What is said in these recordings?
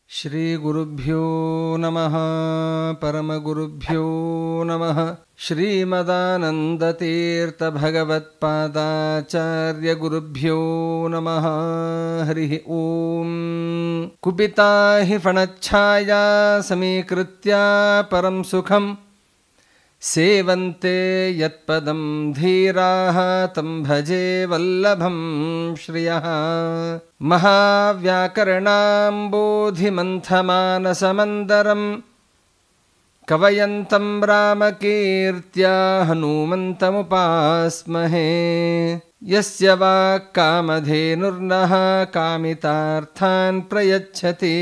ಶ್ರೀ ಗುರುಭ್ಯೋ ನಮಃ ಪರಮಗುರುಭ್ಯೋ ನಮಃ. ಶ್ರೀಮದಾನಂದತೀರ್ಥ ಭಗವತ್ಪಾದಾಚಾರ್ಯ ಗುರುಭ್ಯೋ ನಮಃ. ಹರಿ ಓಂ. ಕುಪಿತಾ ಹಿ ಫಣಚ್ಛಾಯಾ ಸಮೀಕೃತ್ಯ ಪರಂ ಸುಖಂ ಸೇವಂತೆ ಯತ್ಪದಂ ಧೀರಾಃ ತಂ ಭಜೆ ವಲ್ಲಭಂ ಶ್ರಿಯಃ. ಮಹಾವ್ಯಾಕರಣಾಂಬೋಧಿಮಂಥಮಾನಸಮಂದರಂ ಕವಯಂತಂ ರಾಮಕೀರ್ತ್ಯಾ ಹನುಮಂತಮುಪಾಸ್ಮಹೇ. ಯಸ್ಯ ವಾಕ್ ಕಾಮಧೇನುರ್ನಃ ಕಾಮಿತಾರ್ಥಾನ್ ಪ್ರಯಚ್ಛತಿ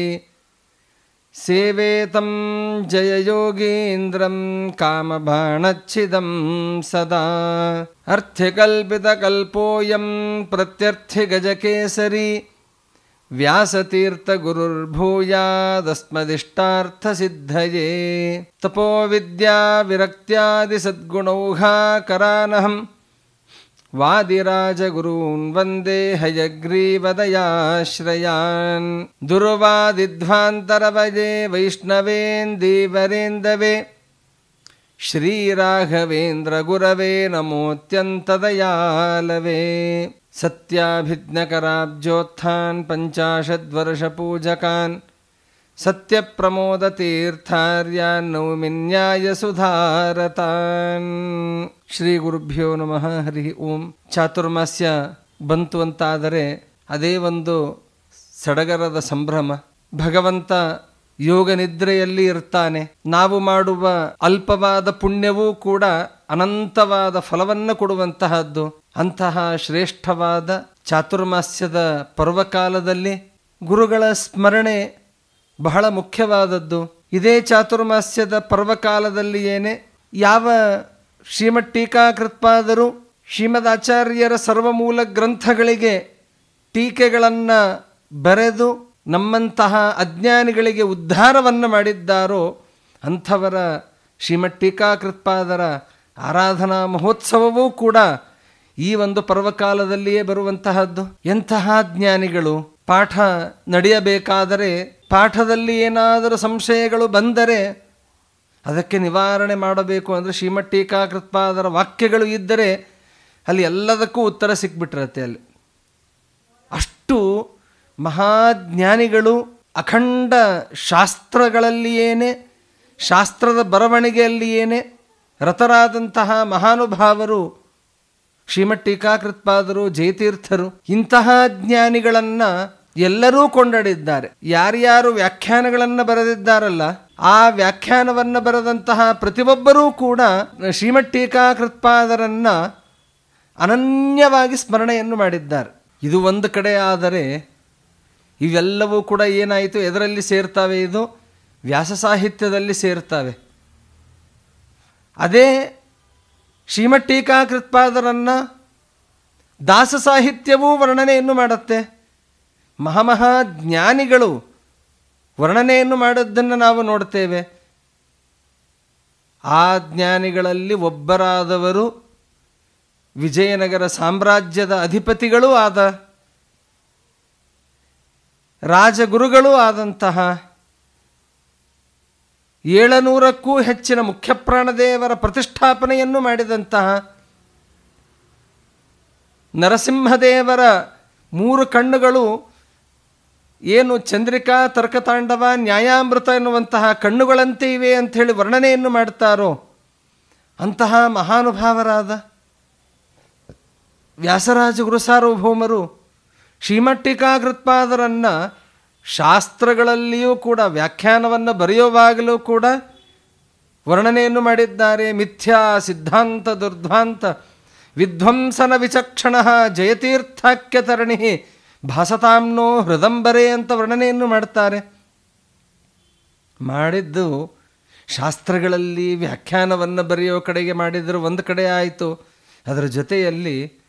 ಸೇವೇತಂ ಜಯಯೋಗೀಂದ್ರಂ ಕಾಮಬಾಣಚ್ಛಿದಂ ಸದಾ. ಅರ್ಥ್ಯಕಲ್ಪಿತಕಲ್ಪೋಯಂ ಪ್ರತ್ಯರ್ಥಿಗಜಕೇಸರಿ ವ್ಯಾಸತೀರ್ಥಗುರುರ್ಭೂಯಾದಸ್ಮದಿಷ್ಟಾರ್ಥಸಿದ್ಧಯೇ. ತಪೋವಿದ್ಯಾವಿರಕ್ತ್ಯಾದಿಸದ್ಗುಣೌಘಾಕರಾನಹಂ ವಾದಿರಾಜಗುರೂನ್ ವಂದೇ ಹಯಗ್ರೀವದಯಾಶ್ರಯಾನ್. ದುರ್ವಾದಿಧ್ವಾಂತರವಯೇ ವೈಷ್ಣವೇಂದೀವರೇಂದವೇ ಶ್ರೀರಾಘವೇಂದ್ರ ಗುರವೇ ನಮೋತ್ಯಂತದಯಾಲವೇ. ಸತ್ಯಾಭಿಜ್ಞಕರಾಬ್ಜೋತ್ಥಾನ್ ಪಂಚಾಶದ್ವರ್ಷಪೂಜಕಾನ್ ಸತ್ಯಪ್ರಮೋದತೀರ್ಥಾರ್ಯಾನ್ ನೌಮಿನ್ಯಾಯಸುಧಾರತಾನ್. ಶ್ರೀ ಗುರುಭ್ಯೋ ನಮಃ. ಹರಿ ಓಂ. ಚಾತುರ್ಮಾಸ್ಯ ಬಂತು ಅಂತಾದರೆ ಅದೇ ಒಂದು ಸಡಗರದ ಸಂಭ್ರಮ. ಭಗವಂತ ಯೋಗ ನಿದ್ರೆಯಲ್ಲಿ ಇರ್ತಾನೆ. ನಾವು ಮಾಡುವ ಅಲ್ಪವಾದ ಪುಣ್ಯವೂ ಕೂಡ ಅನಂತವಾದ ಫಲವನ್ನು ಕೊಡುವಂತಹದ್ದು. ಅಂತಹ ಶ್ರೇಷ್ಠವಾದ ಚಾತುರ್ಮಾಸ್ಯದ ಪರ್ವಕಾಲದಲ್ಲಿ ಗುರುಗಳ ಸ್ಮರಣೆ ಬಹಳ ಮುಖ್ಯವಾದದ್ದು. ಇದೇ ಚಾತುರ್ಮಾಸ್ಯದ ಪರ್ವಕಾಲದಲ್ಲಿಯೇನೆ ಯಾವ ಶ್ರೀಮದ್ ಟೀಕಾಕೃತ್ಪಾದರು ಶ್ರೀಮದ್ ಆಚಾರ್ಯರ ಸರ್ವಮೂಲ ಗ್ರಂಥಗಳಿಗೆ ಟೀಕೆಗಳನ್ನು ಬರೆದು ನಮ್ಮಂತಹ ಅಜ್ಞಾನಿಗಳಿಗೆ ಉದ್ಧಾರವನ್ನು ಮಾಡಿದ್ದಾರೋ ಅಂಥವರ ಶ್ರೀಮದ್ ಟೀಕಾಕೃತ್ಪಾದರ ಆರಾಧನಾ ಮಹೋತ್ಸವವೂ ಕೂಡ ಈ ಒಂದು ಪರ್ವಕಾಲದಲ್ಲಿಯೇ ಬರುವಂತಹದ್ದು. ಎಂತಹ ಜ್ಞಾನಿಗಳು! ಪಾಠ ನಡೆಯಬೇಕಾದರೆ ಪಾಠದಲ್ಲಿ ಏನಾದರೂ ಸಂಶಯಗಳು ಬಂದರೆ ಅದಕ್ಕೆ ನಿವಾರಣೆ ಮಾಡಬೇಕು ಅಂದರೆ ಶ್ರೀಮದ್ ಟೀಕಾಕೃತ್ಪಾದರ ವಾಕ್ಯಗಳು ಇದ್ದರೆ ಅಲ್ಲಿ ಎಲ್ಲದಕ್ಕೂ ಉತ್ತರ ಸಿಕ್ಬಿಟ್ಟಿರತ್ತೆ. ಅಲ್ಲಿ ಅಷ್ಟು ಮಹಾಜ್ಞಾನಿಗಳು ಅಖಂಡ ಶಾಸ್ತ್ರಗಳಲ್ಲಿಯೇನೆ ಶಾಸ್ತ್ರದ ಬರವಣಿಗೆಯಲ್ಲಿಯೇನೆ ರತರಾದಂತಹ ಮಹಾನುಭಾವರು ಶ್ರೀಮದ್ ಟೀಕಾಕೃತ್ಪಾದರು, ಜಯತೀರ್ಥರು. ಇಂತಹ ಜ್ಞಾನಿಗಳನ್ನು ಎಲ್ಲರೂ ಕೊಂಡಾಡಿದ್ದಾರೆ. ಯಾರ್ಯಾರು ವ್ಯಾಖ್ಯಾನಗಳನ್ನು ಬರೆದಿದ್ದಾರಲ್ಲ ಆ ವ್ಯಾಖ್ಯಾನವನ್ನು ಬರೆದಂತಹ ಪ್ರತಿಯೊಬ್ಬರೂ ಕೂಡ ಶ್ರೀಮದ್ ಟೀಕಾಕೃತ್ಪಾದರನ್ನ ಅನನ್ಯವಾಗಿ ಸ್ಮರಣೆಯನ್ನು ಮಾಡಿದ್ದಾರೆ. ಇದು ಒಂದು ಕಡೆ ಆದರೆ ಇವೆಲ್ಲವೂ ಕೂಡ ಏನಾಯಿತು, ಎದರಲ್ಲಿ ಸೇರ್ತವೆ? ಇದು ವ್ಯಾಸ ಸಾಹಿತ್ಯದಲ್ಲಿ ಸೇರ್ತವೆ. ಅದೇ ಶ್ರೀಮದ್ ಟೀಕಾಕೃತ್ಪಾದರನ್ನು ದಾಸ ಸಾಹಿತ್ಯವೂ ವರ್ಣನೆಯನ್ನು ಮಾಡುತ್ತೆ. ಮಹಾಮಹಾಜ್ಞಾನಿಗಳು ವರ್ಣನೆಯನ್ನು ಮಾಡೋದನ್ನು ನಾವು ನೋಡ್ತೇವೆ. ಆ ಜ್ಞಾನಿಗಳಲ್ಲಿ ಒಬ್ಬರಾದವರು ವಿಜಯನಗರ ಸಾಮ್ರಾಜ್ಯದ ಅಧಿಪತಿಗಳೂ ಆದ ರಾಜಗುರುಗಳೂ ಆದಂತಹ 700ಕ್ಕೂ ಹೆಚ್ಚಿನ ಮುಖ್ಯಪ್ರಾಣದೇವರ ಪ್ರತಿಷ್ಠಾಪನೆಯನ್ನು ಮಾಡಿದಂತಹ ನರಸಿಂಹದೇವರ 3 ಕಣ್ಣುಗಳು ಏನು ಚಂದ್ರಿಕಾ, ತರ್ಕತಾಂಡವ, ನ್ಯಾಯಾಮೃತ ಎನ್ನುವಂತಹ ಕಣ್ಣುಗಳಂತೆ ಇವೆ ಅಂಥೇಳಿ ವರ್ಣನೆಯನ್ನು ಮಾಡ್ತಾರೋ ಅಂತಹ ಮಹಾನುಭಾವರಾದ ವ್ಯಾಸರಾಜ ಗುರು ಸಾರ್ವಭೌಮರು ಶ್ರೀಮದ್ ಟೀಕಾಕೃತ್ಪಾದರನ್ನು ಶಾಸ್ತ್ರಗಳಲ್ಲಿಯೂ ಕೂಡ ವ್ಯಾಖ್ಯಾನವನ್ನು ಬರೆಯುವಾಗಲೂ ಕೂಡ ವರ್ಣನೆಯನ್ನು ಮಾಡಿದ್ದಾರೆ. ಮಿಥ್ಯಾ ಸಿದ್ಧಾಂತ ದುರ್ಧ್ವಾಂತ ವಿಧ್ವಂಸನ ವಿಚಕ್ಷಣ ಜಯತೀರ್ಥಾಖ್ಯತರಣಿ ಭಾಸತಾಂನೋ ಹೃದಂಬರೆ ಅಂತ ವರ್ಣನೆಯನ್ನು ಮಾಡ್ತಾರೆ. ಮಾಡಿದ್ದು ಶಾಸ್ತ್ರಗಳಲ್ಲಿ ವ್ಯಾಖ್ಯಾನವನ್ನು ಬರೆಯೋ ಕಡೆಗೆ ಮಾಡಿದರೂ ಒಂದು ಕಡೆ ಆಯಿತು. ಅದರ ಜೊತೆಯಲ್ಲಿ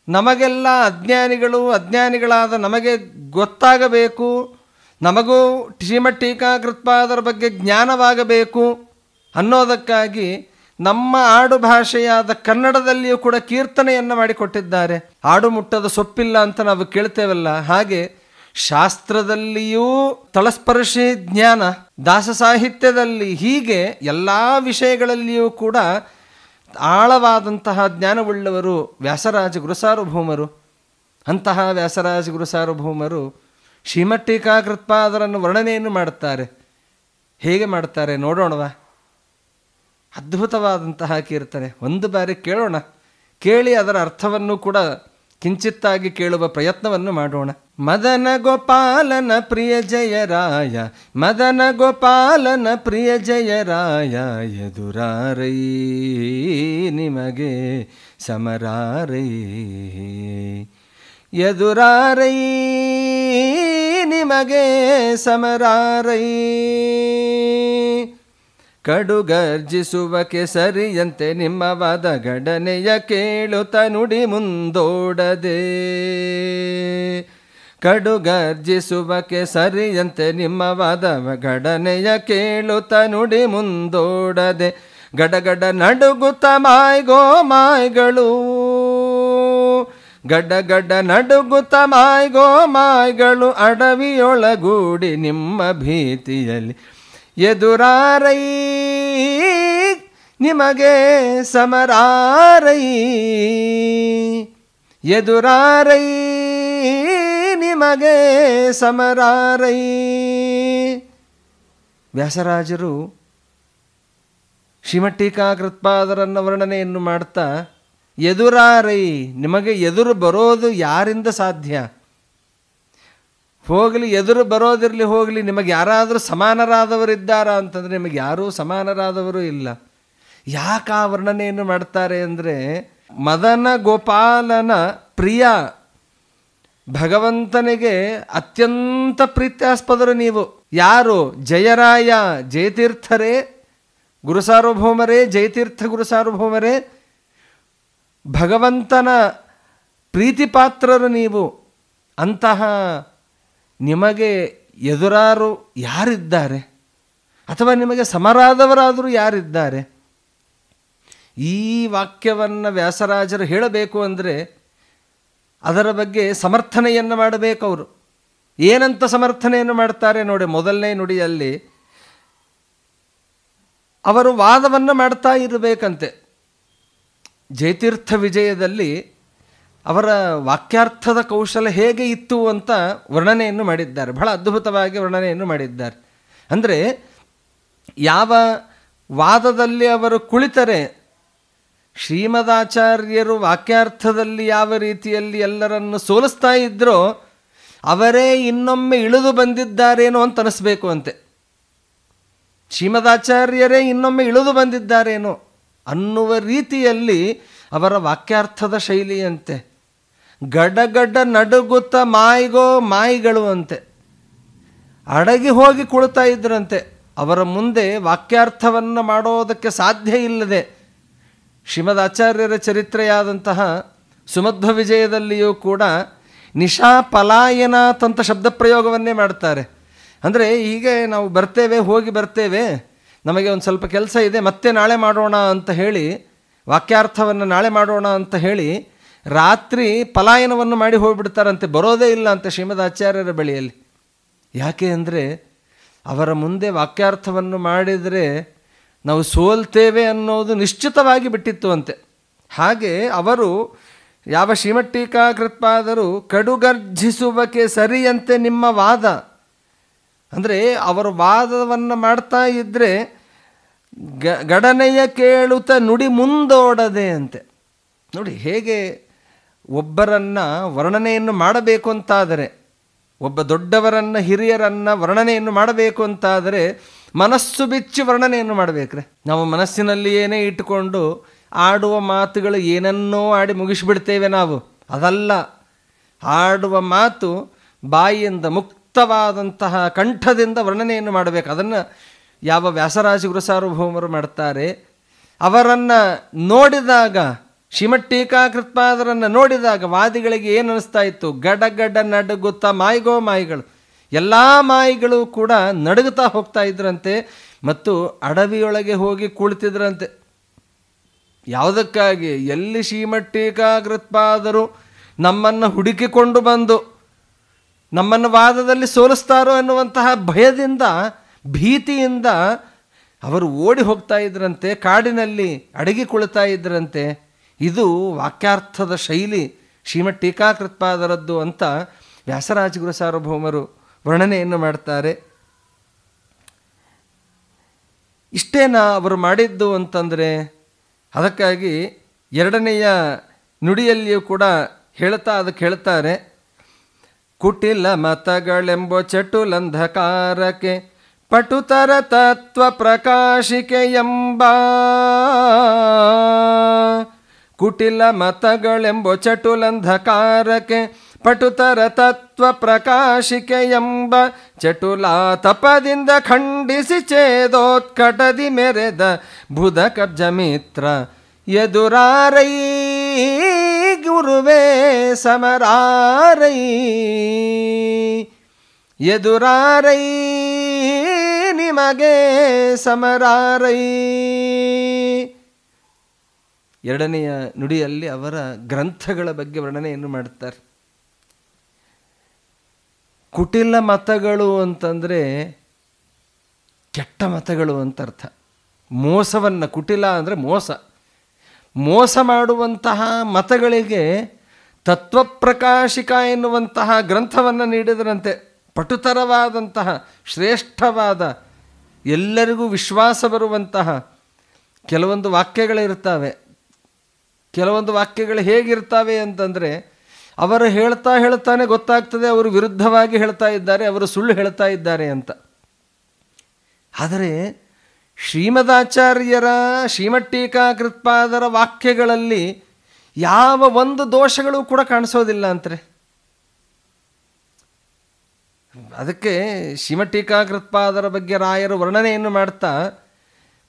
ನಮಗೆಲ್ಲ ಅಜ್ಞಾನಿಗಳಾದ ನಮಗೆ ಗೊತ್ತಾಗಬೇಕು, ನಮಗೂ ಶ್ರೀಮದ್ ಟೀಕಾಕೃತ್ಪಾದರ ಬಗ್ಗೆ ಜ್ಞಾನವಾಗಬೇಕು ಅನ್ನೋದಕ್ಕಾಗಿ ನಮ್ಮ ಆಡು ಭಾಷೆಯಾದ ಕನ್ನಡದಲ್ಲಿಯೂ ಕೂಡ ಕೀರ್ತನೆಯನ್ನು ಮಾಡಿಕೊಟ್ಟಿದ್ದಾರೆ. ಆಡು ಮುಟ್ಟದ ಸೊಪ್ಪಿಲ್ಲ ಅಂತ ನಾವು ಕೇಳ್ತೇವಲ್ಲ, ಹಾಗೆ ಶಾಸ್ತ್ರದಲ್ಲಿಯೂ ತಳಸ್ಪರ್ಶಿ ಜ್ಞಾನ, ದಾಸ ಸಾಹಿತ್ಯದಲ್ಲಿ, ಹೀಗೆ ಎಲ್ಲ ವಿಷಯಗಳಲ್ಲಿಯೂ ಕೂಡ ಆಳವಾದಂತಹ ಜ್ಞಾನವುಳ್ಳವರು ವ್ಯಾಸರಾಜ ಗುರುಸಾರ್ವಭೌಮರು. ಅಂತಹ ವ್ಯಾಸರಾಜ ಗುರುಸಾರ್ವಭೌಮರು ಶ್ರೀಮಠ್ ಟೀಕಾಕೃತ್ಪಾದರನ್ನು ವರ್ಣನೆಯನ್ನು ಮಾಡುತ್ತಾರೆ. ಹೇಗೆ ಮಾಡ್ತಾರೆ ನೋಡೋಣವಾ? ಅದ್ಭುತವಾದಂತಹ ಕೀರ್ತನೆ. ಒಂದು ಬಾರಿ ಕೇಳೋಣ. ಕೇಳಿ ಅದರ ಅರ್ಥವನ್ನು ಕೂಡ ಕಿಂಚಿತ್ತಾಗಿ ಕೇಳುವ ಪ್ರಯತ್ನವನ್ನು ಮಾಡೋಣ. ಮದನ ಗೋಪಾಲನ ಪ್ರಿಯ ಜಯರಾಯ, ಮದನ ಗೋಪಾಲನ ಪ್ರಿಯ ಜಯರಾಯ, ಎದುರಾರೈ ನಿಮಗೆ ಸಮರಾರೈ, ಎದುರಾರೈ ನಿಮಗೆ ಸಮರಾರೈ. ಕಡುಗರ್ಜಿಸುವ ಕೆಸರಿಯಂತೆ ನಿಮ್ಮ ವಾದ ಗಡನೆಯ ಕೇಳುತ್ತ ನುಡಿ ಮುಂದೋಡದೆ, ಕಡುಗರ್ಜಿಸುವ ಕೆಸರಿಯಂತೆ ನಿಮ್ಮ ವಾದ ಗಡನೆಯ ಕೇಳುತ್ತ ನುಡಿ ಮುಂದೋಡದೆ, ಗಡಗಡ ನಡುಗುತ್ತ ಮಾಯ್ಗೋ ಮಾಯ್ಗಳು, ಗಡ್ಡ ನಡುಗುತ್ತ ಮಾಯ್ಗೋ ಮಾಯ್ಗಳು, ಅಡವಿಯೊಳಗೂಡಿ ನಿಮ್ಮ ಭೀತಿಯಲ್ಲಿ, ಎದುರಾರೈ ನಿಮಗೆ ಸಮರಾರೈ, ಎದುರಾರೈ ನಿಮಗೆ ಸಮರಾರೈ. ವ್ಯಾಸರಾಜರು ಶ್ರೀಮಠ್ ಟೀಕಾಕೃತ್ಪಾದರನ್ನ ವರ್ಣನೆಯನ್ನು ಮಾಡ್ತಾ, ಎದುರಾರೈ ನಿಮಗೆ ಎದುರು ಬರೋದು ಯಾರಿಂದ ಸಾಧ್ಯ? ಹೋಗಲಿ, ಎದುರು ಬರೋದಿರಲಿ ಹೋಗಲಿ, ನಿಮಗೆ ಯಾರಾದರೂ ಸಮಾನರಾದವರಿದ್ದಾರಾ ಅಂತಂದರೆ ನಿಮಗೆ ಯಾರೂ ಸಮಾನರಾದವರು ಇಲ್ಲ. ಯಾಕೆ ಆ ವರ್ಣನೆಯನ್ನು ಮಾಡ್ತಾರೆ ಅಂದರೆ, ಮದನ ಗೋಪಾಲನ ಪ್ರಿಯ, ಭಗವಂತನಿಗೆ ಅತ್ಯಂತ ಪ್ರೀತ್ಯಾಸ್ಪದರು ನೀವು. ಯಾರು? ಜಯರಾಯ, ಜಯತೀರ್ಥರೇ, ಗುರುಸಾರ್ವಭೌಮರೇ, ಜಯತೀರ್ಥ ಗುರುಸಾರ್ವಭೌಮರೇ, ಭಗವಂತನ ಪ್ರೀತಿಪಾತ್ರರು ನೀವು. ಅಂತಹ ನಿಮಗೆ ಎದುರಾರು ಯಾರಿದ್ದಾರೆ? ಅಥವಾ ನಿಮಗೆ ಸಮರಾದವರಾದರೂ ಯಾರಿದ್ದಾರೆ? ಈ ವಾಕ್ಯವನ್ನು ವ್ಯಾಸರಾಜರು ಹೇಳಬೇಕು ಅಂದರೆ ಅದರ ಬಗ್ಗೆ ಸಮರ್ಥನೆಯನ್ನು ಮಾಡಬೇಕು. ಅವರು ಏನಂತ ಸಮರ್ಥನೆಯನ್ನು ಮಾಡ್ತಾರೆ ನೋಡಿ. ಮೊದಲನೇ ನುಡಿಯಲ್ಲಿ ಅವರು ವಾದವನ್ನು ಮಾಡ್ತಾ ಇರಬೇಕಂತೆ. ಜಯತೀರ್ಥ ವಿಜಯದಲ್ಲಿ ಅವರ ವಾಕ್ಯಾರ್ಥದ ಕೌಶಲ ಹೇಗೆ ಇತ್ತು ಅಂತ ವರ್ಣನೆಯನ್ನು ಮಾಡಿದ್ದಾರೆ. ಬಹಳ ಅದ್ಭುತವಾಗಿ ವರ್ಣನೆಯನ್ನು ಮಾಡಿದ್ದಾರೆ. ಅಂದರೆ ಯಾವ ವಾದದಲ್ಲಿ ಅವರು ಕುಳಿತರೆ, ಶ್ರೀಮದಾಚಾರ್ಯರು ವಾಕ್ಯಾರ್ಥದಲ್ಲಿ ಯಾವ ರೀತಿಯಲ್ಲಿ ಎಲ್ಲರನ್ನು ಸೋಲಿಸ್ತಾ ಇದ್ರೋ ಅವರೇ ಇನ್ನೊಮ್ಮೆ ಇಳಿದು ಬಂದಿದ್ದಾರೇನೋ ಅಂತ ಅನಿಸ್ಬೇಕು ಅಂತೆ. ಶ್ರೀಮದಾಚಾರ್ಯರೇ ಇನ್ನೊಮ್ಮೆ ಇಳಿದು ಬಂದಿದ್ದಾರೇನೋ ಅನ್ನುವ ರೀತಿಯಲ್ಲಿ ಅವರ ವಾಕ್ಯಾರ್ಥದ ಶೈಲಿಯಂತೆ. ಗಡ್ಡ ನಡುಗುತ್ತ ಮಾಯ್ಗೋ ಮಾಯಿಗಳು ಅಂತೆ, ಅಡಗಿ ಹೋಗಿ ಕುಳಿತಾ ಇದ್ರಂತೆ. ಅವರ ಮುಂದೆ ವಾಕ್ಯಾರ್ಥವನ್ನು ಮಾಡೋದಕ್ಕೆ ಸಾಧ್ಯ ಇಲ್ಲದೆ ಶ್ರೀಮದ್ ಆಚಾರ್ಯರ ಚರಿತ್ರೆಯಾದಂತಹ ಸುಮಧ್ವ ವಿಜಯದಲ್ಲಿಯೂ ಕೂಡ ನಿಶಾ ಪಲಾಯನಾಥ್ ಅಂತ ಶಬ್ದ ಪ್ರಯೋಗವನ್ನೇ ಮಾಡ್ತಾರೆ. ಅಂದರೆ ಹೀಗೆ ನಾವು ಬರ್ತೇವೆ, ಹೋಗಿ ಬರ್ತೇವೆ, ನಮಗೆ ಒಂದು ಸ್ವಲ್ಪ ಕೆಲಸ ಇದೆ, ಮತ್ತೆ ನಾಳೆ ಮಾಡೋಣ ಅಂತ ಹೇಳಿ, ವಾಕ್ಯಾರ್ಥವನ್ನು ನಾಳೆ ಮಾಡೋಣ ಅಂತ ಹೇಳಿ ರಾತ್ರಿ ಪಲಾಯನವನ್ನು ಮಾಡಿ ಹೋಗಿಬಿಡ್ತಾರಂತೆ. ಬರೋದೇ ಇಲ್ಲ ಅಂತ ಶ್ರೀಮದ್ ಆಚಾರ್ಯರ ಬಳಿಯಲ್ಲಿ. ಯಾಕೆ ಅಂದರೆ ಅವರ ಮುಂದೆ ವಾಕ್ಯಾರ್ಥವನ್ನು ಮಾಡಿದರೆ ನಾವು ಸೋಲ್ತೇವೆ ಅನ್ನೋದು ನಿಶ್ಚಿತವಾಗಿ ಬಿಟ್ಟಿತ್ತು ಅಂತೆ. ಹಾಗೆ ಅವರು ಯಾವ ಶ್ರೀಮಠ್ ಟೀಕಾಕೃತ್ಪಾದರು ಕಡುಗರ್ಜಿಸುವಕ್ಕೆ ಸರಿಯಂತೆ ನಿಮ್ಮ ವಾದ, ಅಂದರೆ ಅವರು ವಾದವನ್ನು ಮಾಡ್ತಾ ಇದ್ದರೆ ಗಡನೆಯ ಕೇಳುತ್ತ ನುಡಿ ಮುಂದೋಡದೆ ಅಂತೆ. ನೋಡಿ ಹೇಗೆ ಒಬ್ಬರನ್ನು ವರ್ಣನೆಯನ್ನು ಮಾಡಬೇಕು ಅಂತಾದರೆ, ಒಬ್ಬ ದೊಡ್ಡವರನ್ನು ಹಿರಿಯರನ್ನು ವರ್ಣನೆಯನ್ನು ಮಾಡಬೇಕು ಅಂತಾದರೆ ಮನಸ್ಸು ಬಿಚ್ಚಿ ವರ್ಣನೆಯನ್ನು ಮಾಡಬೇಕ್ರೆ. ನಾವು ಮನಸ್ಸಿನಲ್ಲಿ ಏನೇ ಇಟ್ಟುಕೊಂಡು ಆಡುವ ಮಾತುಗಳು ಏನನ್ನೋ ಆಡಿ ಮುಗಿಸಿಬಿಡ್ತೇವೆ ನಾವು. ಅದಲ್ಲ, ಆಡುವ ಮಾತು ಬಾಯಿಯಿಂದ ಮುಕ್ತವಾದಂತಹ ಕಂಠದಿಂದ ವರ್ಣನೆಯನ್ನು ಮಾಡಬೇಕು. ಅದನ್ನು ಯಾವ ವ್ಯಾಸರಾಜ ಗುರುಸಾರ್ವಭೌಮರು ಮಾಡ್ತಾರೆ. ಅವರನ್ನು ನೋಡಿದಾಗ, ಶ್ರೀಮಠ್ ಟೀಕಾಕೃತ್ಪಾದರನ್ನು ನೋಡಿದಾಗ ವಾದಿಗಳಿಗೆ ಏನು ಅನ್ನಿಸ್ತಾ ಇತ್ತು? ಗಡ ನಡುಗುತ್ತಾ ಮಾಯಿಗೋ ಮಾಯಿಗಳು, ಎಲ್ಲ ಮಾಯಿಗಳು ಕೂಡ ನಡುಗುತ್ತಾ ಹೋಗ್ತಾ ಇದ್ರಂತೆ ಮತ್ತು ಅಡವಿಯೊಳಗೆ ಹೋಗಿ ಕುಳಿತಿದ್ರಂತೆ. ಯಾವುದಕ್ಕಾಗಿ? ಎಲ್ಲಿ ಶ್ರೀಮಠ್ ಟೀಕಾಕೃತ್ಪಾದರು ನಮ್ಮನ್ನು ಹುಡುಕಿಕೊಂಡು ಬಂದು ನಮ್ಮನ್ನು ವಾದದಲ್ಲಿ ಸೋಲಿಸ್ತಾರೋ ಎನ್ನುವಂತಹ ಭಯದಿಂದ, ಭೀತಿಯಿಂದ ಅವರು ಓಡಿ ಹೋಗ್ತಾ ಇದ್ರಂತೆ, ಕಾಡಿನಲ್ಲಿ ಅಡಗಿ ಕುಳಿತಾ ಇದ್ರಂತೆ. ಇದು ವಾಕ್ಯಾರ್ಥದ ಶೈಲಿ ಶ್ರೀಮದ್ ಟೀಕಾಕೃತ್ಪಾದರದ್ದು ಅಂತ ವ್ಯಾಸರಾಜಗುರು ಸಾರ್ವಭೌಮರು ವರ್ಣನೆಯನ್ನು ಮಾಡ್ತಾರೆ. ಇಷ್ಟೇನಾ ಅವರು ಮಾಡಿದ್ದು ಅಂತಂದರೆ, ಅದಕ್ಕಾಗಿ ಎರಡನೆಯ ನುಡಿಯಲ್ಲಿಯೂ ಕೂಡ ಅದಕ್ಕೆ ಹೇಳ್ತಾರೆ, ಕುಟಿಲ ಮತಗಳೆಂಬೋ ಚಟುಲಂಧಕಾರಕ್ಕೆ ಪಟುತರ ತತ್ವ ಪ್ರಕಾಶಿಕೆ ಎಂಬ. ಕುಟಿಲ ಮತಗಳೆಂಬೋ ಚಟುಲಂಧಕಾರಕ್ಕೆ ಪಟುತರ ತತ್ವ ಪ್ರಕಾಶಿಕೆ ಎಂಬ ಚಟುಲ ತಪದಿಂದ ಖಂಡಿಸಿ ಛೇದೋತ್ಕಟದಿ ಮೆರೆದ ಬುಧ ಕಬ್ಜ ಮಿತ್ರ ಎದುರಾರೈ ಗುರುವೇ ಸಮರಾರೈ. ಎದುರಾರೈ ನಿಮಗೆ ಸಮರಾರೈ. ಎರಡನೆಯ ನುಡಿಯಲ್ಲಿ ಅವರ ಗ್ರಂಥಗಳ ಬಗ್ಗೆ ವರ್ಣನೆಯನ್ನು ಮಾಡುತ್ತಾರೆ. ಕುಟಿಲ ಮತಗಳು ಅಂತಂದರೆ ಕೆಟ್ಟ ಮತಗಳು ಅಂತ ಅರ್ಥ. ಮೋಸವನ್ನು, ಕುಟಿಲ ಅಂದರೆ ಮೋಸ ಮಾಡುವಂತಹ ಮತಗಳಿಗೆ ತತ್ವಪ್ರಕಾಶಿಕ ಎನ್ನುವಂತಹ ಗ್ರಂಥವನ್ನು ನೀಡಿದರಂತೆ. ಪಟುತರವಾದಂತಹ, ಶ್ರೇಷ್ಠವಾದ, ಎಲ್ಲರಿಗೂ ವಿಶ್ವಾಸ ಬರುವಂತಹ ಕೆಲವೊಂದು ವಾಕ್ಯಗಳಿರ್ತವೆ. ಕೆಲವೊಂದು ವಾಕ್ಯಗಳು ಹೇಗಿರ್ತವೆ ಅಂತಂದರೆ, ಅವರು ಹೇಳ್ತಾನೆ ಗೊತ್ತಾಗ್ತದೆ ಅವರು ವಿರುದ್ಧವಾಗಿ ಹೇಳ್ತಾ ಇದ್ದಾರೆ, ಅವರು ಸುಳ್ಳು ಹೇಳ್ತಾ ಇದ್ದಾರೆ ಅಂತ. ಆದರೆ ಶ್ರೀಮದಾಚಾರ್ಯರ ಶ್ರೀಮದ್ ಟೀಕಾಕೃತ್ಪಾದರ ವಾಕ್ಯಗಳಲ್ಲಿ ಯಾವ ಒಂದು ದೋಷಗಳು ಕೂಡ ಕಾಣಿಸೋದಿಲ್ಲ ಅಂತಾರೆ. ಅದಕ್ಕೆ ಶ್ರೀಮದ್ ಟೀಕಾಕೃತ್ಪಾದರ ಬಗ್ಗೆ ರಾಯರು ವರ್ಣನೆಯನ್ನು ಮಾಡ್ತಾ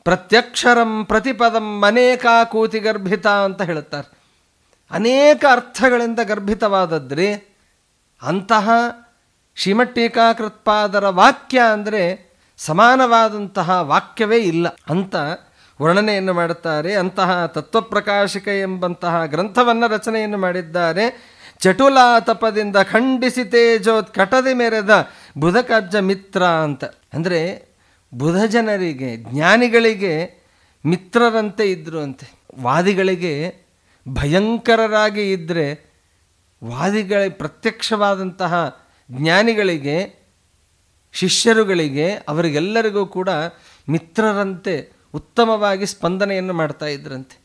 ಪ್ರತ್ಯಕ್ಷರಂ ಪ್ರತಿಪದಂ ಅನೇಕಾಕೂತಿ ಗರ್ಭಿತ ಅಂತ ಹೇಳುತ್ತಾರೆ. ಅನೇಕ ಅರ್ಥಗಳಿಂದ ಗರ್ಭಿತವಾದದ್ರಿ ಅಂತಹ ಶ್ರೀಮದ್ ಟೀಕಾಕೃತ್ಪಾದರ ವಾಕ್ಯ ಅಂದರೆ ಸಮಾನವಾದಂತಹ ವಾಕ್ಯವೇ ಇಲ್ಲ ಅಂತ ವರ್ಣನೆಯನ್ನು ಮಾಡುತ್ತಾರೆ. ಅಂತಹ ತತ್ವಪ್ರಕಾಶಿಕ ಎಂಬಂತಹ ಗ್ರಂಥವನ್ನು ರಚನೆಯನ್ನು ಮಾಡಿದ್ದಾರೆ. ಚಟುಲಾತಪದಿಂದ ಖಂಡಿಸಿ ತೇಜೋತ್ಕಟದಿ ಮೆರೆದ ಬುಧಕಬ್ಜ ಮಿತ್ರ ಅಂತ. ಅಂದರೆ ಬುಧ ಜನರಿಗೆ, ಜ್ಞಾನಿಗಳಿಗೆ ಮಿತ್ರರಂತೆ ಇದ್ದರು ಅಂತೆ. ವಾದಿಗಳಿಗೆ ಭಯಂಕರರಾಗಿ ಇದ್ದರೆ, ಪ್ರತ್ಯಕ್ಷವಾದಂತಹ ಜ್ಞಾನಿಗಳಿಗೆ, ಶಿಷ್ಯರುಗಳಿಗೆ, ಅವರಿಗೆಲ್ಲರಿಗೂ ಕೂಡ ಮಿತ್ರರಂತೆ ಉತ್ತಮವಾಗಿ ಸ್ಪಂದನೆಯನ್ನು ಮಾಡ್ತಾ ಇದ್ರಂತೆ.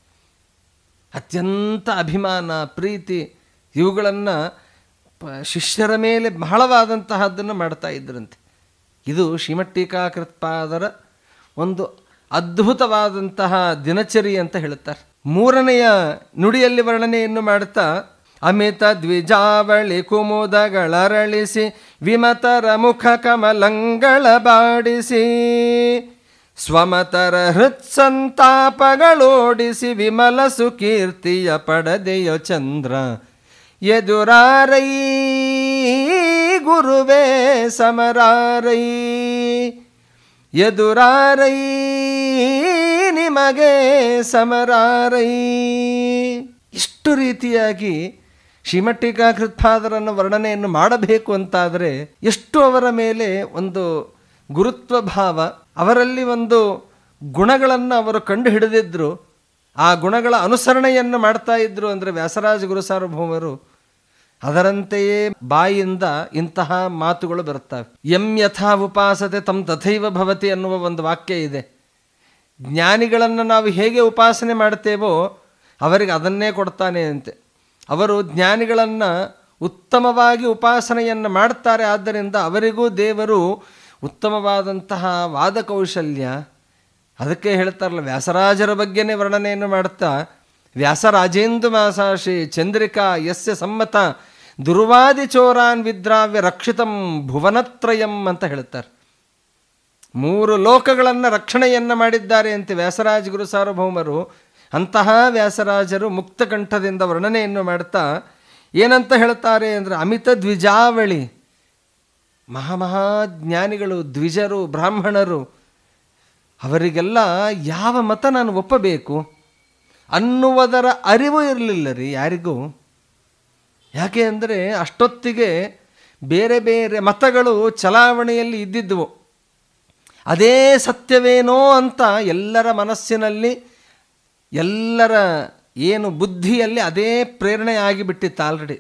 ಅತ್ಯಂತ ಅಭಿಮಾನ, ಪ್ರೀತಿ ಇವುಗಳನ್ನು ಶಿಷ್ಯರ ಮೇಲೆ ಬಹಳವಾದಂತಹದ್ದನ್ನು ಮಾಡ್ತಾ ಇದ್ರಂತೆ. ಇದು ಶ್ರೀಮದ್ ಟೀಕಾಕೃತ್ಪಾದರ ಒಂದು ಅದ್ಭುತವಾದಂತಹ ದಿನಚರಿ ಅಂತ ಹೇಳುತ್ತಾರೆ. ಮೂರನೆಯ ನುಡಿಯಲ್ಲಿ ವರ್ಣನೆಯನ್ನು ಮಾಡುತ್ತಾ ಅಮಿತ ದ್ವಿಜಾವಳಿ ಕುಮುದಗಳರಳಿಸಿ ವಿಮತರ ಮುಖ ಕಮಲಂಗಳ ಬಾಡಿಸಿ ಸ್ವಮತರ ಹೃತ್ಸಂತಾಪಗಳೋಡಿಸಿ ವಿಮಲ ಸುಕೀರ್ತಿಯ ಪಡೆದೆಯೋ ಚಂದ್ರ ಎದುರಾರೈ ಗುರುವೇ ಸಮರಾರೈ. ಎದುರಾರೈ ನಿಮಗೆ ಸಮರಾರೈ. ಇಷ್ಟು ರೀತಿಯಾಗಿ ಶ್ರೀಮದ್ ಟೀಕಾಕೃತ್ಪಾದರನ್ನು ವರ್ಣನೆಯನ್ನು ಮಾಡಬೇಕು ಅಂತಾದರೆ ಎಷ್ಟು ಅವರ ಮೇಲೆ ಒಂದು ಗುರುತ್ವ ಭಾವ, ಅವರಲ್ಲಿ ಒಂದು ಗುಣಗಳನ್ನು ಅವರು ಕಂಡು ಹಿಡಿದಿದ್ರು, ಆ ಗುಣಗಳ ಅನುಸರಣೆಯನ್ನು ಮಾಡ್ತಾ ಇದ್ರು. ಅಂದರೆ ವ್ಯಾಸರಾಜ ಗುರು ಸಾರ್ವಭೌಮರು ಅದರಂತೆಯೇ ಬಾಯಿಂದ ಇಂತಹ ಮಾತುಗಳು ಬರುತ್ತವೆ. ಯಂ ಯಥಾ ಉಪಾಸತೆ ತಂ ತಥೈವ ಭವತಿ ಅನ್ನುವ ಒಂದು ವಾಕ್ಯ ಇದೆ. ಜ್ಞಾನಿಗಳನ್ನು ನಾವು ಹೇಗೆ ಉಪಾಸನೆ ಮಾಡ್ತೇವೋ ಅವರಿಗೆ ಅದನ್ನೇ ಕೊಡ್ತಾನೆ ಅಂತೆ. ಅವರು ಜ್ಞಾನಿಗಳನ್ನು ಉತ್ತಮವಾಗಿ ಉಪಾಸನೆಯನ್ನು ಮಾಡ್ತಾರೆ. ಆದ್ದರಿಂದ ಅವರಿಗೂ ದೇವರು ಉತ್ತಮವಾದಂತಹ ವಾದಕೌಶಲ್ಯ, ಅದಕ್ಕೆ ಹೇಳ್ತಾರಲ್ಲ, ವ್ಯಾಸರಾಜರ ಬಗ್ಗೆನೇ ವರ್ಣನೆಯನ್ನು ಮಾಡ್ತಾ ವ್ಯಾಸರಾಜೇಂದು ಮಾಸಾಶಿ ಚಂದ್ರಿಕಾ ಯಸ್ಯ ಸಮ್ಮತ ದುರ್ವಾದಿ ಚೋರಾನ್ ವಿದ್ರಾವ್ಯ ರಕ್ಷಿತಂ ಭುವನತ್ರಯಂ ಅಂತ ಹೇಳ್ತಾರೆ. 3 ಲೋಕಗಳನ್ನು ರಕ್ಷಣೆಯನ್ನು ಮಾಡಿದ್ದಾರೆ ಅಂತೆ ವ್ಯಾಸರಾಜ ಗುರು ಸಾರ್ವಭೌಮರು. ಅಂತಹ ವ್ಯಾಸರಾಜರು ಮುಕ್ತಕಂಠದಿಂದ ವರ್ಣನೆಯನ್ನು ಮಾಡ್ತಾ ಏನಂತ ಹೇಳ್ತಾರೆ ಅಂದರೆ, ಅಮಿತ ದ್ವಿಜಾವಳಿ, ಮಹಾಮಹಾಜ್ಞಾನಿಗಳು, ದ್ವಿಜರು, ಬ್ರಾಹ್ಮಣರು, ಅವರಿಗೆಲ್ಲ ಯಾವ ಮತ ನಾನು ಒಪ್ಪಬೇಕು ಅನ್ನುವುದರ ಅರಿವು ಇರಲಿಲ್ಲ ರೀ ಯಾರಿಗೂ. ಯಾಕೆ ಅಂದರೆ ಅಷ್ಟೊತ್ತಿಗೆ ಬೇರೆ ಬೇರೆ ಮತಗಳು ಚಲಾವಣೆಯಲ್ಲಿ ಇದ್ದಿದ್ವು. ಅದೇ ಸತ್ಯವೇನೋ ಅಂತ ಎಲ್ಲರ ಮನಸ್ಸಿನಲ್ಲಿ, ಎಲ್ಲರ ಏನು ಬುದ್ಧಿಯಲ್ಲಿ ಅದೇ ಪ್ರೇರಣೆ ಆಗಿಬಿಟ್ಟಿತ್ತು ಆಲ್ರೆಡಿ.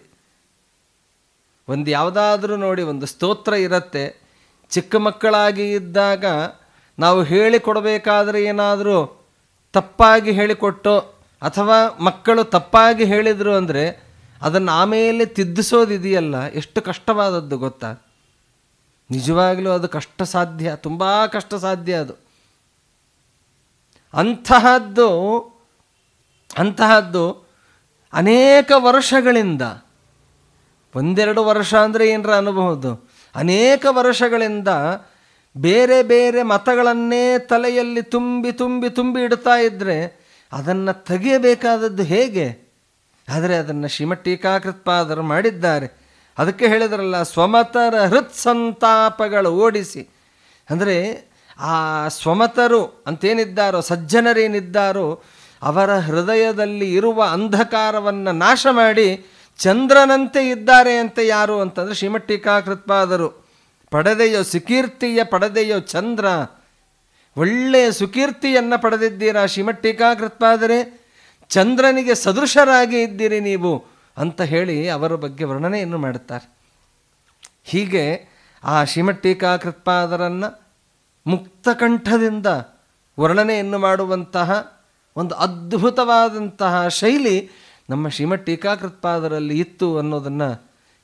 ಒಂದು ಯಾವುದಾದ್ರೂ ನೋಡಿ, ಒಂದು ಸ್ತೋತ್ರ ಇರುತ್ತೆ, ಚಿಕ್ಕ ಮಕ್ಕಳಾಗಿ ಇದ್ದಾಗ ನಾವು ಹೇಳಿಕೊಡಬೇಕಾದ್ರೆ ಏನಾದರೂ ತಪ್ಪಾಗಿ ಹೇಳಿಕೊಟ್ಟೋ ಅಥವಾ ಮಕ್ಕಳು ತಪ್ಪಾಗಿ ಹೇಳಿದರು ಅಂದರೆ ಅದನ್ನು ಆಮೇಲೆ ತಿದ್ದಿಸೋದಿದೆಯಲ್ಲ, ಎಷ್ಟು ಕಷ್ಟವಾದದ್ದು ಗೊತ್ತಾ? ನಿಜವಾಗಲೂ ಅದು ಕಷ್ಟ ಸಾಧ್ಯ, ತುಂಬ ಕಷ್ಟ ಸಾಧ್ಯ ಅದು. ಅಂತಹದ್ದು ಅನೇಕ ವರ್ಷಗಳಿಂದ, ಒಂದೆರಡು ವರ್ಷ ಅಂದರೆ ಏನರ ಅನ್ನಬಹುದು, ಅನೇಕ ವರ್ಷಗಳಿಂದ ಬೇರೆ ಬೇರೆ ಮತಗಳನ್ನೇ ತಲೆಯಲ್ಲಿ ತುಂಬಿ ತುಂಬಿ ತುಂಬಿ ಇಡ್ತಾ ಇದ್ದರೆ ಅದನ್ನು ತೆಗೆಯಬೇಕಾದದ್ದು ಹೇಗೆ? ಆದರೆ ಅದನ್ನು ಶ್ರೀಮಠ್ ಟೀಕಾಕೃತ್ಪಾದರು ಮಾಡಿದ್ದಾರೆ. ಅದಕ್ಕೆ ಹೇಳಿದ್ರಲ್ಲ, ಸ್ವಮತರ ಹೃತ್ಸಂತಾಪಗಳು ಓಡಿಸಿ. ಅಂದರೆ ಆ ಸ್ವಮತರು ಅಂತೇನಿದ್ದಾರೋ, ಸಜ್ಜನರೇನಿದ್ದಾರೋ, ಅವರ ಹೃದಯದಲ್ಲಿ ಇರುವ ಅಂಧಕಾರವನ್ನು ನಾಶ ಮಾಡಿ ಚಂದ್ರನಂತೆ ಇದ್ದಾರೆ ಅಂತ ಯಾರು ಅಂತಂದರೆ ಶ್ರೀಮಠ್ ಟೀಕಾಕೃತ್ಪಾದರು. ಪಡೆದೆಯೋ ಸುಕೀರ್ತಿಯ ಪಡೆದೆಯೋ ಚಂದ್ರ, ಒಳ್ಳೆಯ ಸುಕೀರ್ತಿಯನ್ನು ಪಡೆದಿದ್ದೀರಾ ಶ್ರೀಮಠ್ ಟೀಕಾಕೃತ್ಪಾದರೆ, ಚಂದ್ರನಿಗೆ ಸದೃಶರಾಗಿ ಇದ್ದೀರಿ ನೀವು ಅಂತ ಹೇಳಿ ಅವರ ಬಗ್ಗೆ ವರ್ಣನೆಯನ್ನು ಮಾಡುತ್ತಾರೆ. ಹೀಗೆ ಆ ಶ್ರೀಮಠ್ ಟೀಕಾಕೃತ್ಪಾದರನ್ನು ಮುಕ್ತಕಂಠದಿಂದ ವರ್ಣನೆಯನ್ನು ಮಾಡುವಂತಹ ಒಂದು ಅದ್ಭುತವಾದಂತಹ ಶೈಲಿ ನಮ್ಮ ಶ್ರೀಮಠ್ ಟೀಕಾಕೃತ್ಪಾದರಲ್ಲಿ ಇತ್ತು ಅನ್ನೋದನ್ನು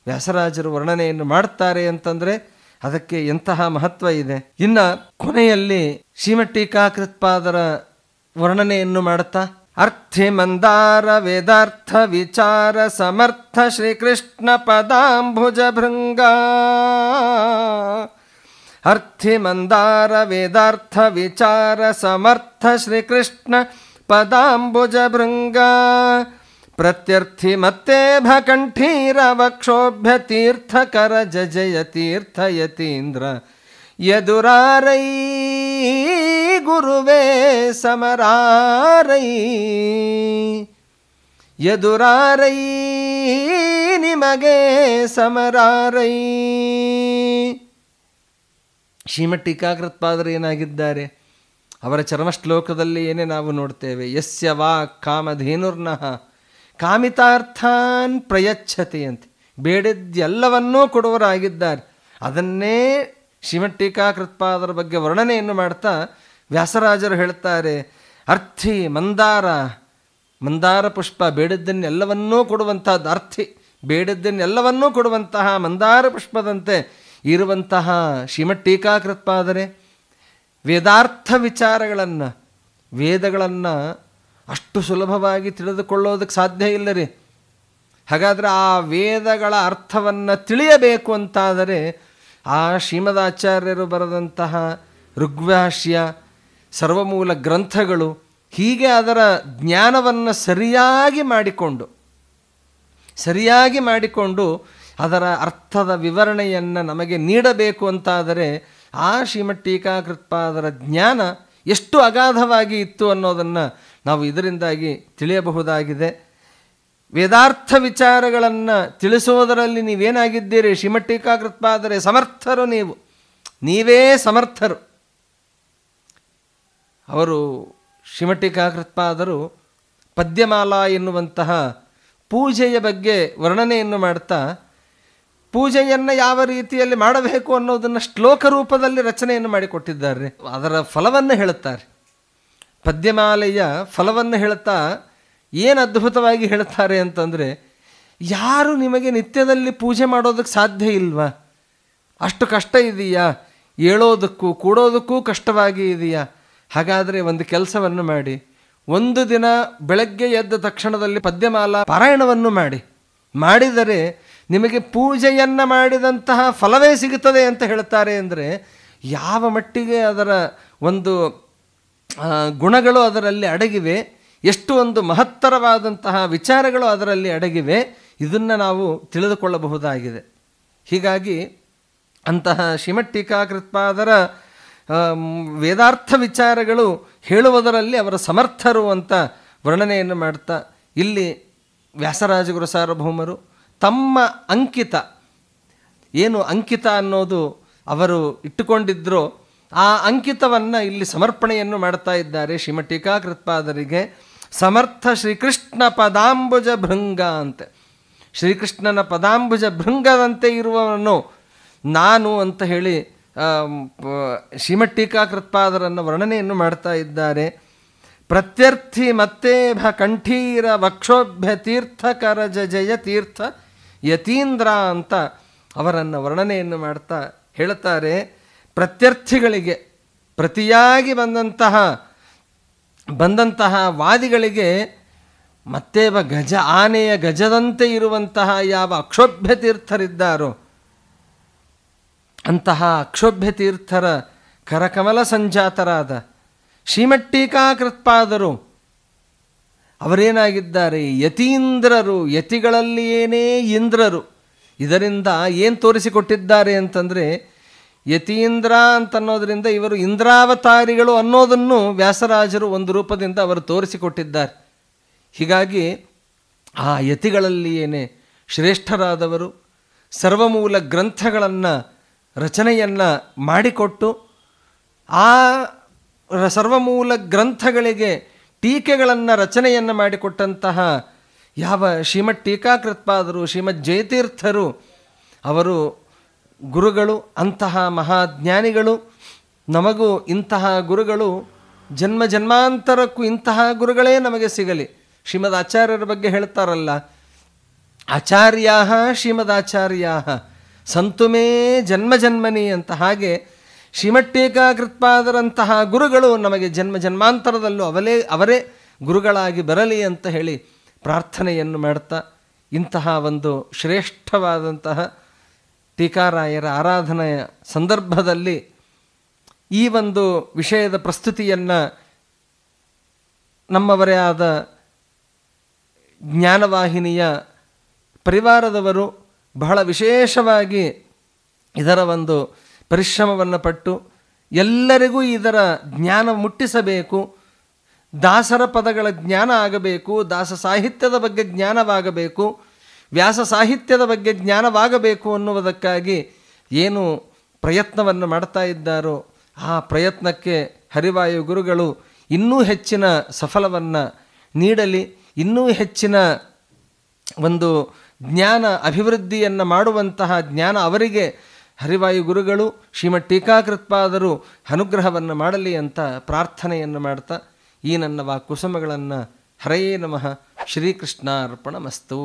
ವ್ಯಾಸರಾಜರು ವರ್ಣನೆಯನ್ನು ಮಾಡ್ತಾರೆ ಅಂತಂದರೆ ಅದಕ್ಕೆ ಎಂತಹ ಮಹತ್ವ ಇದೆ. ಇನ್ನು ಕೊನೆಯಲ್ಲಿ ಶ್ರೀಮಠ್ ಟೀಕಾಕೃತ್ಪಾದರ ವರ್ಣನೆಯನ್ನು ಮಾಡುತ್ತಾ, ಅರ್ಥಿ ಮಂದಾರ ವೇದಾರ್ಥ ವಿಚಾರ ಸಮರ್ಥ ಶ್ರೀಕೃಷ್ಣ ಪದಾಂಬುಜ ಭೃಂಗ. ಅರ್ಥಿ ಮಂದಾರ ವೇದಾರ್ಥ ವಿಚಾರ ಸಮರ್ಥ ಶ್ರೀಕೃಷ್ಣ ಪದಾಂಬುಜ ಭೃಂಗ. ಪ್ರತ್ಯರ್ಥಿ ಮತ್ತೇಭ ಕಂಠೀರ ವಕ್ಷೋಭ್ಯ ತೀರ್ಥಕರ ಜಜಯ ತೀರ್ಥ ಯತೀಂದ್ರ. ಯದುರಾರೈ ಗುರುವೇ ಸಮರಾರೈ, ಯದುರಾರೈ ನಿಮಗೆ ಸಮರಾರೈ. ಶ್ರೀಮಠ್ ಟೀಕಾಕೃತ್ಪಾದರು ಏನಾಗಿದ್ದಾರೆ? ಅವರ ಚರ್ಮಶ್ಲೋಕದಲ್ಲಿ ಏನೇ ನಾವು ನೋಡ್ತೇವೆ, ಯಸ್ಯ ವಾ ಕಾಮಧೇನುರ್ನಃ ಕಾಮಿತಾರ್ಥಾನ್ ಪ್ರಯಚ್ಛತಿ ಅಂತ, ಬೇಡಿದ್ದೆಲ್ಲವನ್ನೂ ಕೊಡುವರಾಗಿದ್ದಾರೆ. ಅದನ್ನೇ ಶ್ರೀಮಠ್ ಟೀಕಾಕೃತ್ಪಾದರ ಬಗ್ಗೆ ವರ್ಣನೆಯನ್ನು ಮಾಡ್ತಾ ವ್ಯಾಸರಾಜರು ಹೇಳ್ತಾರೆ, ಅರ್ಥಿ ಮಂದಾರ, ಮಂದಾರ ಪುಷ್ಪ ಬೇಡಿದ್ದನ್ನೆಲ್ಲವನ್ನೂ ಕೊಡುವಂಥದ್ದು. ಅರ್ಥಿ ಬೇಡಿದ್ದನ್ನೆಲ್ಲವನ್ನೂ ಕೊಡುವಂತಹ ಮಂದಾರ ಪುಷ್ಪದಂತೆ ಇರುವಂತಹ ಶ್ರೀಮಠ್ ಟೀಕಾಕೃತ್ಪಾದರೆ ವೇದಾರ್ಥ ವಿಚಾರಗಳನ್ನು, ವೇದಗಳನ್ನು ಅಷ್ಟು ಸುಲಭವಾಗಿ ತಿಳಿದುಕೊಳ್ಳೋದಕ್ಕೆ ಸಾಧ್ಯ ಇಲ್ಲ ರೀ. ಹಾಗಾದರೆ ಆ ವೇದಗಳ ಅರ್ಥವನ್ನು ತಿಳಿಯಬೇಕು ಅಂತಾದರೆ ಆ ಶ್ರೀಮದಾಚಾರ್ಯರು ಬರೆದಂತಹ ಋಗ್ಭಾಷ್ಯ, ಸರ್ವಮೂಲ ಗ್ರಂಥಗಳು, ಹೀಗೆ ಅದರ ಜ್ಞಾನವನ್ನು ಸರಿಯಾಗಿ ಮಾಡಿಕೊಂಡು ಅದರ ಅರ್ಥದ ವಿವರಣೆಯನ್ನು ನಮಗೆ ನೀಡಬೇಕು ಅಂತಾದರೆ ಆ ಶ್ರೀಮಠ್ ಟೀಕಾಕೃತ್ಪಾದರ ಜ್ಞಾನ ಎಷ್ಟು ಅಗಾಧವಾಗಿ ಇತ್ತು ಅನ್ನೋದನ್ನು ನಾವು ಇದರಿಂದಾಗಿ ತಿಳಿಯಬಹುದಾಗಿದೆ. ವೇದಾರ್ಥ ವಿಚಾರಗಳನ್ನು ತಿಳಿಸೋದರಲ್ಲಿ ನೀವೇನಾಗಿದ್ದೀರಿ? ಶ್ರೀಮಠ್ ಟೀಕಾಕೃತ್ಪಾದರೆ ಸಮರ್ಥರು, ನೀವೇ ಸಮರ್ಥರು. ಅವರು ಶ್ರೀಮಠ್ ಟೀಕಾಕೃತ್ಪಾದರು ಪದ್ಯಮಾಲಾ ಎನ್ನುವಂತಹ ಪೂಜೆಯ ಬಗ್ಗೆ ವರ್ಣನೆಯನ್ನು ಮಾಡ್ತಾ, ಪೂಜೆಯನ್ನು ಯಾವ ರೀತಿಯಲ್ಲಿ ಮಾಡಬೇಕು ಅನ್ನೋದನ್ನು ಶ್ಲೋಕ ರೂಪದಲ್ಲಿ ರಚನೆಯನ್ನು ಮಾಡಿಕೊಟ್ಟಿದ್ದಾರೆ. ಅದರ ಫಲವನ್ನು ಹೇಳುತ್ತಾರೆ. ಪದ್ಯಮಾಲೆಯ ಫಲವನ್ನು ಹೇಳ್ತಾ ಏನು ಅದ್ಭುತವಾಗಿ ಹೇಳ್ತಾರೆ ಅಂತಂದರೆ, ಯಾರು ನಿಮಗೆ ನಿತ್ಯದಲ್ಲಿ ಪೂಜೆ ಮಾಡೋದಕ್ಕೆ ಸಾಧ್ಯ ಇಲ್ವಾ? ಅಷ್ಟು ಕಷ್ಟ ಇದೆಯಾ? ಏಳೋದಕ್ಕೂ ಕೂಡೋದಕ್ಕೂ ಕಷ್ಟವಾಗಿ ಇದೆಯಾ? ಹಾಗಾದರೆ ಒಂದು ಕೆಲಸವನ್ನು ಮಾಡಿ, ಒಂದು ದಿನ ಬೆಳಗ್ಗೆ ಎದ್ದ ತಕ್ಷಣದಲ್ಲಿ ಪದ್ಯಮಾಲಾ ಪಾರಾಯಣವನ್ನು ಮಾಡಿದರೆ ನಿಮಗೆ ಪೂಜೆಯನ್ನು ಮಾಡಿದಂತಹ ಫಲವೇ ಸಿಗುತ್ತದೆ ಅಂತ ಹೇಳ್ತಾರೆ. ಅಂದರೆ ಯಾವ ಮಟ್ಟಿಗೆ ಅದರ ಒಂದು ಗುಣಗಳು ಅದರಲ್ಲಿ ಅಡಗಿವೆ, ಎಷ್ಟು ಒಂದು ಮಹತ್ತರವಾದಂತಹ ವಿಚಾರಗಳು ಅದರಲ್ಲಿ ಅಡಗಿವೆ, ಇದನ್ನು ನಾವು ತಿಳಿದುಕೊಳ್ಳಬಹುದಾಗಿದೆ. ಹೀಗಾಗಿ ಅಂತಹ ಶ್ರೀಮಠ್ ಟೀಕಾಕೃತ್ಪಾದರ ವೇದಾರ್ಥ ವಿಚಾರಗಳು ಹೇಳುವುದರಲ್ಲಿ ಅವರ ಸಮರ್ಥರು ಅಂತ ವರ್ಣನೆಯನ್ನು ಮಾಡ್ತಾ, ಇಲ್ಲಿ ವ್ಯಾಸರಾಜಗುರು ಸಾರ್ವಭೌಮರು ತಮ್ಮ ಅಂಕಿತ ಏನು ಅಂಕಿತ ಅನ್ನೋದು ಅವರು ಇಟ್ಟುಕೊಂಡಿದ್ರೋ ಆ ಅಂಕಿತವನ್ನು ಇಲ್ಲಿ ಸಮರ್ಪಣೆಯನ್ನು ಮಾಡ್ತಾ ಇದ್ದಾರೆ ಶ್ರೀಮಠ್ ಟೀಕಾಕೃತ್ಪಾದರಿಗೆ. ಸಮರ್ಥ ಶ್ರೀಕೃಷ್ಣ ಪದಾಂಬುಜ ಭೃಂಗ ಅಂತೆ, ಶ್ರೀಕೃಷ್ಣನ ಪದಾಂಬುಜ ಭೃಂಗದಂತೆ ಇರುವವನು ನಾನು ಅಂತ ಹೇಳಿ ಶ್ರೀಮಠ್ ಟೀಕಾಕೃತ್ಪಾದರನ್ನು ವರ್ಣನೆಯನ್ನು ಮಾಡ್ತಾ ಇದ್ದಾರೆ. ಪ್ರತ್ಯರ್ಥಿ ಮತ್ತೇಭ ಕಂಠೀರ ವಕ್ಷೋಭ್ಯ ತೀರ್ಥಕರ ಜಯ ತೀರ್ಥ ಯತೀಂದ್ರ ಅಂತ ಅವರನ್ನು ವರ್ಣನೆಯನ್ನು ಮಾಡ್ತಾ ಹೇಳ್ತಾರೆ. ಪ್ರತ್ಯರ್ಥಿಗಳಿಗೆ, ಪ್ರತಿಯಾಗಿ ಬಂದಂತಹ ವಾದಿಗಳಿಗೆ ಮತ್ತೇವ ಗಜ, ಆನೆಯ ಗಜದಂತೆ ಇರುವಂತಹ ಯಾವ ಅಕ್ಷೋಭ್ಯ ತೀರ್ಥರಿದ್ದಾರೋ ಅಂತಹ ಅಕ್ಷೋಭ್ಯ ತೀರ್ಥರ ಕರಕಮಲ ಸಂಜಾತರಾದ ಶ್ರೀಮಠ್ ಟೀಕಾಕೃತ್ಪಾದರು ಅವರೇನಾಗಿದ್ದಾರೆ? ಯತೀಂದ್ರರು, ಯತಿಗಳಲ್ಲಿಯೇನೇ ಇಂದ್ರರು. ಇದರಿಂದ ಏನು ತೋರಿಸಿಕೊಟ್ಟಿದ್ದಾರೆ ಅಂತಂದರೆ, ಯತೀಂದ್ರ ಅಂತನ್ನೋದರಿಂದ ಇವರು ಇಂದ್ರಾವತಾರಿಗಳು ಅನ್ನೋದನ್ನು ವ್ಯಾಸರಾಜರು ಒಂದು ರೂಪದಿಂದ ಅವರು ತೋರಿಸಿಕೊಟ್ಟಿದ್ದಾರೆ. ಹೀಗಾಗಿ ಆ ಯತಿಗಳಲ್ಲಿಯೇನೆ ಶ್ರೇಷ್ಠರಾದವರು ಸರ್ವಮೂಲ ಗ್ರಂಥಗಳನ್ನು ರಚನೆಯನ್ನು ಮಾಡಿಕೊಟ್ಟು ಆ ಸರ್ವಮೂಲ ಗ್ರಂಥಗಳಿಗೆ ಟೀಕೆಗಳನ್ನು ರಚನೆಯನ್ನು ಮಾಡಿಕೊಟ್ಟಂತಹ ಯಾವ ಶ್ರೀಮಠ್ ಟೀಕಾಕೃತ್ಪಾದರು, ಶ್ರೀಮದ್ ಜಯತೀರ್ಥರು ಅವರು ಗುರುಗಳು, ಅಂತಹ ಮಹಾಜ್ಞಾನಿಗಳು. ನಮಗೂ ಇಂತಹ ಗುರುಗಳು ಜನ್ಮ ಜನ್ಮಾಂತರಕ್ಕೂ ಇಂತಹ ಗುರುಗಳೇ ನಮಗೆ ಸಿಗಲಿ. ಶ್ರೀಮದ್ ಆಚಾರ್ಯರ ಬಗ್ಗೆ ಹೇಳ್ತಾರಲ್ಲ, ಆಚಾರ್ಯಾ ಶ್ರೀಮದ್ ಆಚಾರ್ಯಾ ಸಂತುಮೇ ಜನ್ಮ ಜನ್ಮನಿ ಅಂತ. ಹಾಗೆ ಶ್ರೀಮಠ್ ಟೀಕಾಕೃತ್ಪಾದರಂತಹ ಗುರುಗಳು ನಮಗೆ ಜನ್ಮ ಜನ್ಮಾಂತರದಲ್ಲೂ ಅವರೇ ಗುರುಗಳಾಗಿ ಬರಲಿ ಅಂತ ಹೇಳಿ ಪ್ರಾರ್ಥನೆಯನ್ನು ಮಾಡ್ತಾ, ಇಂತಹ ಒಂದು ಶ್ರೇಷ್ಠವಾದಂತಹ ಟೀಕಾರಾಯರ ಆರಾಧನೆಯ ಸಂದರ್ಭದಲ್ಲಿ ಈ ಒಂದು ವಿಷಯದ ಪ್ರಸ್ತುತಿಯನ್ನು ನಮ್ಮವರೇ ಆದ ಜ್ಞಾನವಾಹಿನಿಯ ಪರಿವಾರದವರು ಬಹಳ ವಿಶೇಷವಾಗಿ ಇದರ ಒಂದು ಪರಿಶ್ರಮವನ್ನು ಪಟ್ಟು ಎಲ್ಲರಿಗೂ ಇದರ ಜ್ಞಾನ ಮುಟ್ಟಿಸಬೇಕು, ದಾಸರ ಪದಗಳ ಜ್ಞಾನ ಆಗಬೇಕು, ದಾಸ ಸಾಹಿತ್ಯದ ಬಗ್ಗೆ ಜ್ಞಾನವಾಗಬೇಕು, ವ್ಯಾಸ ಸಾಹಿತ್ಯದ ಬಗ್ಗೆ ಜ್ಞಾನವಾಗಬೇಕು ಅನ್ನುವುದಕ್ಕಾಗಿ ಏನು ಪ್ರಯತ್ನವನ್ನು ಮಾಡ್ತಾ ಇದ್ದಾರೋ ಆ ಪ್ರಯತ್ನಕ್ಕೆ ಹರಿವಾಯು ಗುರುಗಳು ಇನ್ನೂ ಹೆಚ್ಚಿನ ಸಫಲವನ್ನು ನೀಡಲಿ, ಇನ್ನೂ ಹೆಚ್ಚಿನ ಒಂದು ಜ್ಞಾನ ಅಭಿವೃದ್ಧಿಯನ್ನು ಮಾಡುವಂತಹ ಜ್ಞಾನ ಅವರಿಗೆ ಹರಿವಾಯು ಗುರುಗಳು ಶ್ರೀಮಠ್ ಟೀಕಾಕೃತ್ಪಾದರು ಅನುಗ್ರಹವನ್ನು ಮಾಡಲಿ ಅಂತ ಪ್ರಾರ್ಥನೆಯನ್ನು ಮಾಡ್ತಾ ಈ ನನ್ನ ವಾಕ್ಕುಸುಮಗಳನ್ನು ಹರಯೇ ನಮಃ ಶ್ರೀಕೃಷ್ಣಾರ್ಪಣಮಸ್ತು.